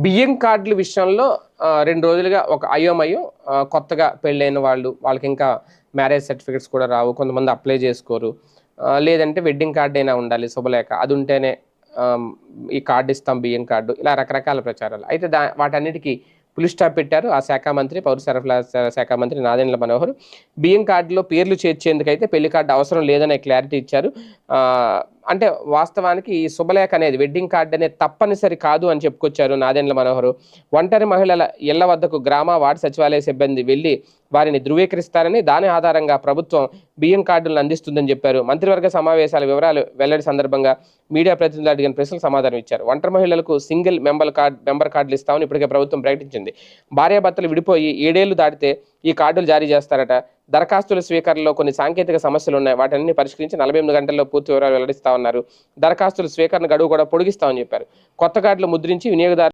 బియ్యం కార్డుల విషయంలో 2 రోజులుగా ఒక అయోమయం. కొత్తగా పెళ్ళైన వాళ్ళకింకా మ్యారేజ్ సర్టిఫికేట్స్ కూడా రావు. కొంతమంది అప్లై చేసుకోరు. లేదంటే వెడ్డింగ్ కార్డ్ అయినా ఉండాలి శుభలేఖ. అదుంటేనే ఆహ్, ఈ కార్డ్ ఇస్తాం బియ్యం కార్డు. ఇలా రకరకాల ప్రచారాలు. అయితే వాటన్నిటికి ఫుల్ స్టాప్ పెట్టారు. ఆ శాఖ మంత్రి, పౌర సరఫరాల శాఖ మంత్రి నాదెండ్ల మనోహర్. బియ్యం కార్డులో పేర్లు చేర్చేందుకైతే పెళ్లి కార్డు అవసరం లేదనే క్లారిటీ ఇచ్చారు. అంటే వాస్తవానికి ఈ శుభలేఖ అనేది వెడ్డింగ్ కార్డ్ అనేది తప్పనిసరి కాదు అని చెప్పుకొచ్చారు నాదెండ్ల మనోహర్. ఒంటరి మహిళల ఇళ్ల వద్దకు గ్రామ వార్డు సచివాలయ సిబ్బంది వెళ్లి వారిని ధృవీకరిస్తారని, దాని ఆధారంగా ప్రభుత్వం బియ్యం కార్డులను అందిస్తుందని చెప్పారు. మంత్రివర్గ సమావేశాల వివరాలు వెల్లడి సందర్భంగా మీడియా ప్రతినిధులు అడిగిన ప్రశ్నలకు సమాధానం ఇచ్చారు. ఒంటరి మహిళలకు సింగిల్ మెంబర్ కార్డులు ఇస్తామని ఇప్పటికే ప్రభుత్వం ప్రకటించింది. భార్యాభర్తలు విడిపోయి 7 ఏళ్లు దాటితే ఈ కార్డులు జారీ చేస్తారట. దరఖాస్తుల స్వీకరణలో కొన్ని సాంకేతిక సమస్యలు ఉన్నాయి. వాటన్ని పరిష్కరించి 48 గంటల్లో పూర్తి వివరాలు వెల్లడిస్తామన్నారు. దరఖాస్తుల స్వీకరణ గడువు కూడా పొడిగిస్తామని చెప్పారు. కొత్త కార్డులు ముద్రించి వినియోగదారు